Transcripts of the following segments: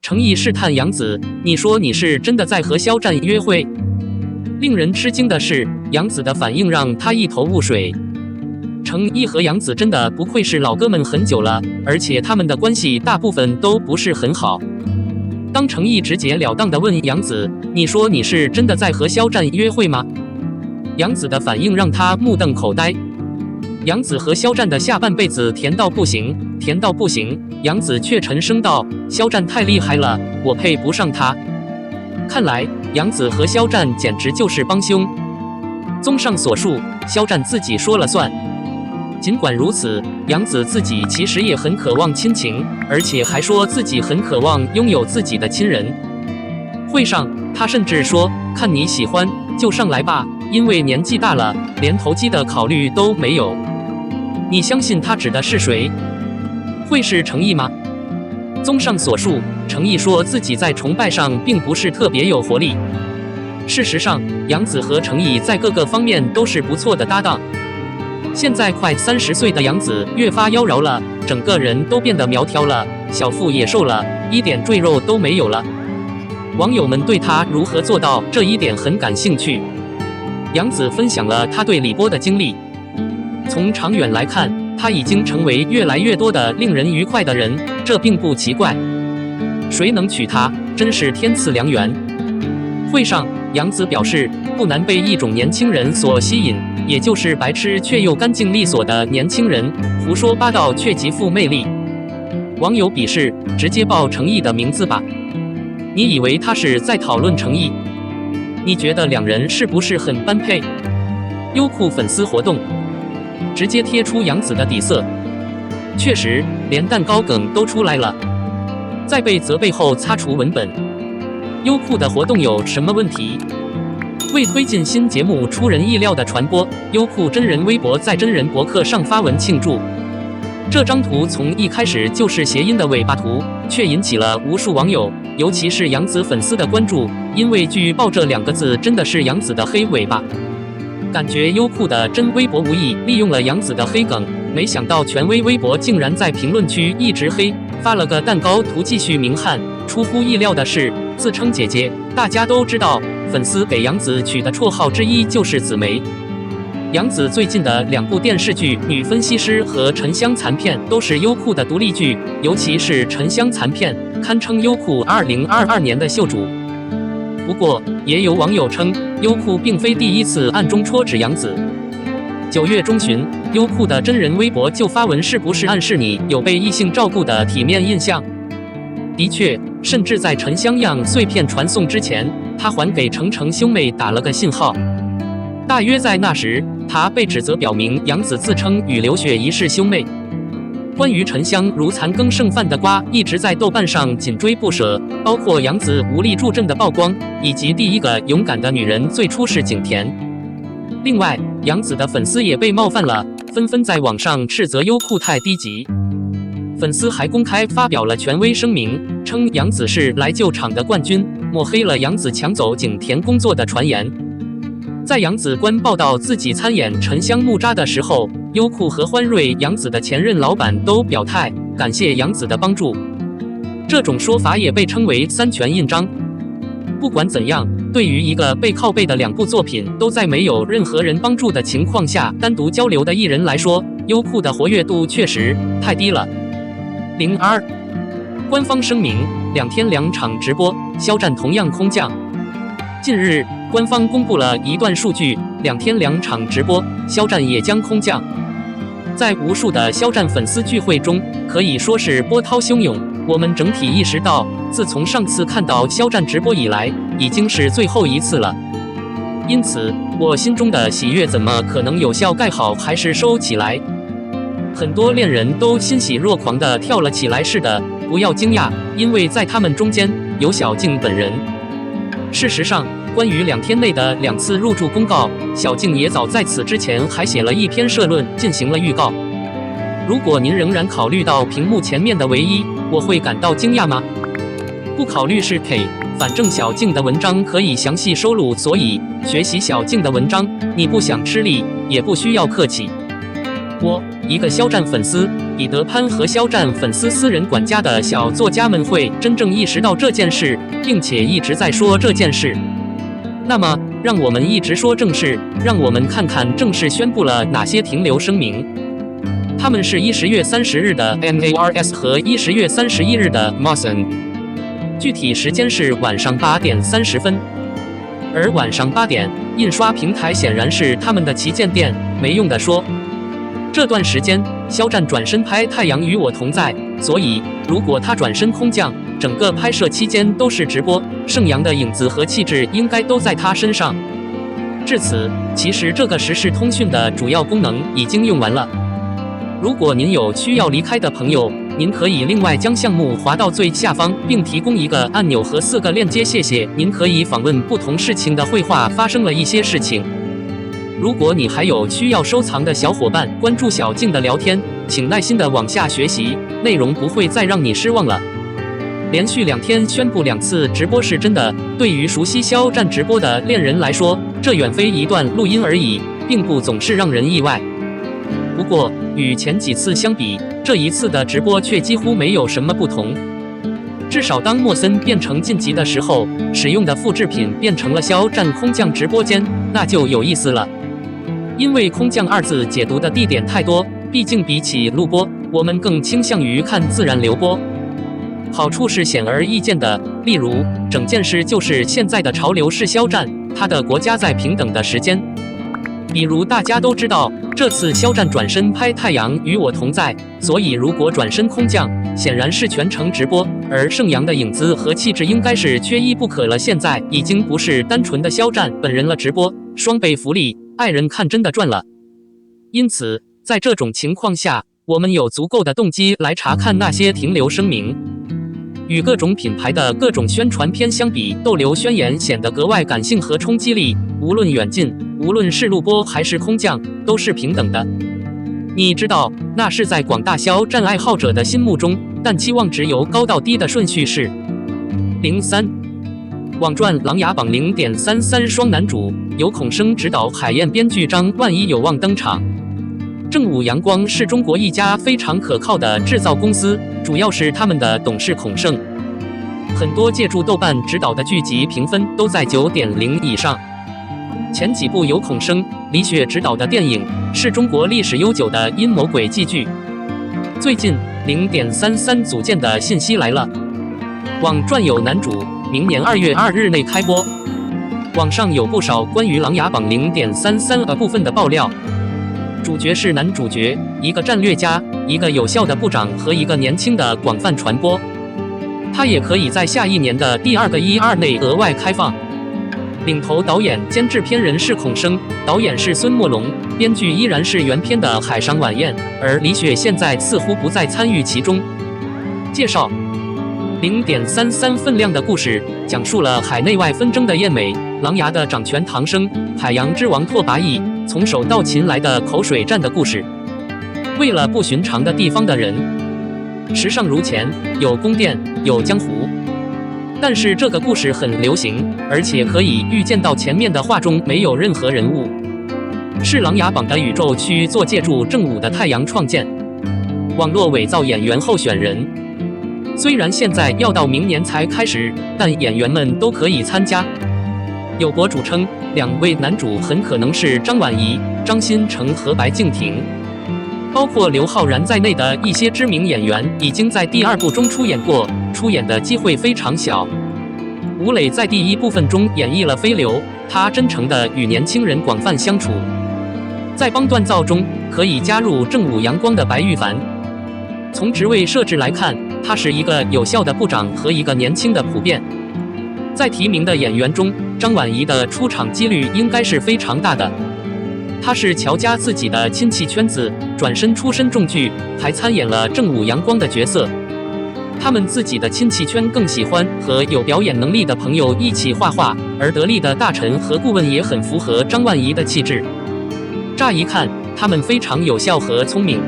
程毅试探杨子：“你说你是真的在和肖战约会？”令人吃惊的是，杨子的反应让他一头雾水。程毅和杨子真的不愧是老哥们很久了，而且他们的关系大部分都不是很好。当程毅直截了当地问杨子：“你说你是真的在和肖战约会吗？”杨子的反应让他目瞪口呆。杨子和肖战的下半辈子甜到不行，甜到不行。杨子却沉声道：“肖战太厉害了，我配不上他。”看来杨子和肖战简直就是帮凶。综上所述，肖战自己说了算。尽管如此，杨子自己其实也很渴望亲情，而且还说自己很渴望拥有自己的亲人。会上，他甚至说：“看你喜欢，就上来吧，因为年纪大了，连投机的考虑都没有。”你相信他指的是谁？会是程毅吗？综上所述，程毅说自己在崇拜上并不是特别有活力。事实上，杨子和程毅在各个方面都是不错的搭档。现在快30岁的杨子越发妖娆了，整个人都变得苗条了，小腹也瘦了，一点赘肉都没有了。网友们对他如何做到这一点很感兴趣。杨子分享了他对李波的经历。从长远来看，他已经成为越来越多的令人愉快的人，这并不奇怪。谁能娶她，真是天赐良缘。会上，杨子表示不难被一种年轻人所吸引，也就是白痴却又干净利索的年轻人，胡说八道却极富魅力。网友鄙视：直接报程毅的名字吧。你以为他是在讨论程毅？你觉得两人是不是很般配？优酷粉丝活动直接贴出杨子的底色，确实连蛋糕梗都出来了。在被责备后擦除文本。优酷的活动有什么问题？为推进新节目出人意料的传播，优酷真人微博在真人博客上发文庆祝。这张图从一开始就是谐音的尾巴图，却引起了无数网友，尤其是杨子粉丝的关注，因为据报这2个字真的是杨子的黑尾巴。感觉优酷的真微博无意利用了杨子的黑梗，没想到权威微博竟然在评论区一直黑，发了个蛋糕图继续明翰。出乎意料的是，自称姐姐，大家都知道，粉丝给杨子取的绰号之一就是紫梅。杨子最近的2部电视剧《女分析师》和《沉香残片》都是优酷的独立剧，尤其是《沉香残片》堪称优酷2022年的秀主。不过，也有网友称，优酷并非第一次暗中戳指杨子。9月中旬，优酷的真人微博就发文，是不是暗示你有被异性照顾的体面印象？的确，甚至在沉香样碎片传送之前，他还给程程兄妹打了个信号。大约在那时，他被指责表明杨子自称与刘雪怡是兄妹。关于沉香如残羹剩饭的瓜一直在豆瓣上紧追不舍，包括杨子无力助阵的曝光，以及第一个勇敢的女人最初是景甜。另外，杨子的粉丝也被冒犯了，纷纷在网上斥责优酷太低级。粉丝还公开发表了权威声明，称杨子是来救场的冠军，抹黑了杨子抢走景甜工作的传言。在杨子官报道自己参演《沉香木渣》的时候，优酷和欢瑞杨子的前任老板都表态感谢杨子的帮助。这种说法也被称为三权印章。不管怎样，对于一个被靠背的2部作品都在没有任何人帮助的情况下单独交流的艺人来说，优酷的活跃度确实太低了。02官方声明，2天2场直播，肖战同样空降。近日，官方公布了一段数据，2天2场直播，肖战也将空降。在无数的肖战粉丝聚会中，可以说是波涛汹涌。我们整体意识到，自从上次看到肖战直播以来，已经是最后一次了。因此，我心中的喜悦怎么可能有效盖好还是收起来？很多恋人都欣喜若狂地跳了起来。是的，不要惊讶，因为在他们中间有小静本人。事实上，关于2天内的2次入驻公告，小静也早在此之前还写了一篇社论进行了预告。如果您仍然考虑到屏幕前面的唯一，我会感到惊讶吗？不考虑是 K， 反正小静的文章可以详细收录，所以学习小静的文章，你不想吃力也不需要客气。我一个肖战粉丝彼得潘和肖战粉丝私人管家的小作家们会真正意识到这件事，并且一直在说这件事。那么，让我们一直说正事，让我们看看正式宣布了哪些停留声明。他们是10月30日的 MARS 和10月31日的 MOSN， 具体时间是晚上8点30分。而晚上8点，印刷平台显然是他们的旗舰店。没用的说，这段时间肖战转身拍《太阳与我同在》，所以如果他转身空降，整个拍摄期间都是直播，盛阳的影子和气质应该都在他身上。至此，其实这个实时通讯的主要功能已经用完了。如果您有需要离开的朋友，您可以另外将项目滑到最下方，并提供一个按钮和4个链接，谢谢。您可以访问不同事情的绘画发生了一些事情。如果你还有需要收藏的小伙伴，关注小静的聊天，请耐心的往下学习，内容不会再让你失望了。连续2天宣布2次直播是真的，对于熟悉肖战直播的恋人来说，这远非一段录音而已，并不总是让人意外。不过，与前几次相比，这一次的直播却几乎没有什么不同。至少当莫森变成晋级的时候，使用的复制品变成了肖战空降直播间，那就有意思了。因为空降2字解读的地点太多，毕竟比起录播，我们更倾向于看自然流播。好处是显而易见的，例如整件事就是现在的潮流是肖战，他的国家在平等的时间。比如大家都知道，这次肖战转身拍《太阳与我同在》，所以如果转身空降，显然是全程直播，而盛阳的影子和气质应该是缺一不可了。现在已经不是单纯的肖战本人了，直播双倍福利，爱人看真的赚了。因此，在这种情况下，我们有足够的动机来查看那些停留声明。与各种品牌的各种宣传片相比，逗留宣言显得格外感性和冲击力，无论远近，无论是录播还是空降，都是平等的。你知道，那是在广大肖战爱好者的心目中，但期望值由高到低的顺序是03。网传《琅琊榜》0.33双男主，由孔生执导，海燕编剧，张万一有望登场。正午阳光是中国一家非常可靠的制造公司，主要是他们的董事孔胜。很多借助豆瓣执导的剧集评分都在 9.0 以上。前几部由孔生、李雪执导的电影是中国历史悠久的阴谋诡计剧。最近0.33组建的信息来了，网传有男主明年2月2日内开播。网上有不少关于《琅琊榜》0.33部分的爆料。主角是男主角，一个战略家，一个有效的部长和一个年轻的广泛传播。他也可以在下一年的第2个12内额外开放。领头导演兼制片人是孔生，导演是孙墨龙，编剧依然是原片的海上晚宴，而李雪现在似乎不再参与其中。介绍0.33分量的故事，讲述了海内外纷争的燕美、琅琊的掌权唐僧、海洋之王拓跋羿从手到擒来的口水战的故事。为了不寻常的地方的人，时尚如前，有宫殿，有江湖。但是这个故事很流行，而且可以预见到前面的画中没有任何人物，是琅琊榜的宇宙区做借助正午的太阳创建。网络伪造演员候选人，虽然现在要到明年才开始，但演员们都可以参加。有博主称，2位男主很可能是张晚怡、张新成和白敬亭。包括刘昊然在内的一些知名演员已经在第2部中出演过，出演的机会非常小。吴磊在第1部分中演绎了飞流，他真诚地与年轻人广泛相处。在帮锻造中可以加入正午阳光的白玉凡。从职位设置来看，他是一个有效的部长和一个年轻的普遍。在提名的演员中，张晚怡的出场几率应该是非常大的。他是乔家自己的亲戚圈子，转身出身重剧，还参演了正午阳光的角色。他们自己的亲戚圈更喜欢和有表演能力的朋友一起画画，而得力的大臣和顾问也很符合张万怡的气质。乍一看，他们非常有效和聪明。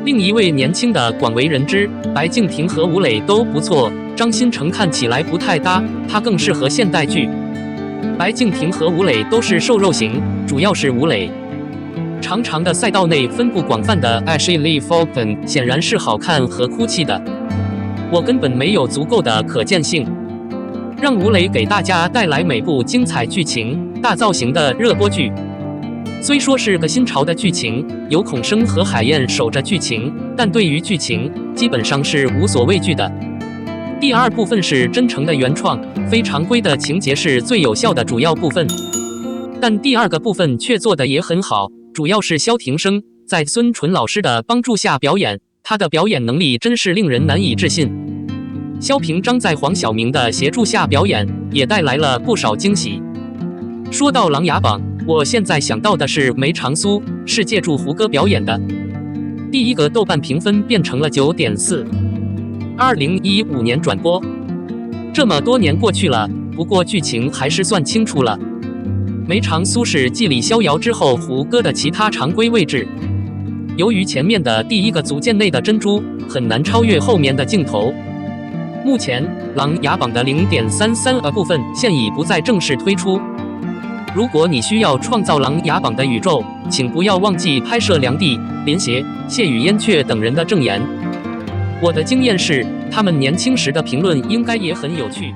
另一位年轻的广为人知，白敬亭和吴磊都不错，张新成看起来不太搭，他更适合现代剧。白敬亭和吴磊都是瘦肉型，主要是吴磊。长长的赛道内分布广泛的 Ashley Fulton 显然是好看和哭泣的，我根本没有足够的可见性，让吴磊给大家带来每部精彩剧情、大造型的热播剧。虽说是个新潮的剧情，有孔生和海燕守着剧情，但对于剧情基本上是无所畏惧的。第二部分是真诚的原创，非常规的情节是最有效的主要部分，但第二个部分却做得也很好，主要是萧庭生在孙淳老师的帮助下表演，他的表演能力真是令人难以置信。萧平章在黄晓明的协助下表演，也带来了不少惊喜。说到《琅琊榜》，我现在想到的是梅长苏是借助胡歌表演的，第一个豆瓣评分变成了 9.4。2015年转播，这么多年过去了，不过剧情还是算清楚了。梅长苏是继李逍遥之后胡歌的其他常规位置。由于前面的第一个组件内的珍珠很难超越后面的镜头，目前《琅琊榜》的 0.33 部分现已不再正式推出。如果你需要创造《琅琊榜》的宇宙，请不要忘记拍摄梁帝、林邪、谢宇燕雀等人的证言。我的经验是，他们年轻时的评论应该也很有趣。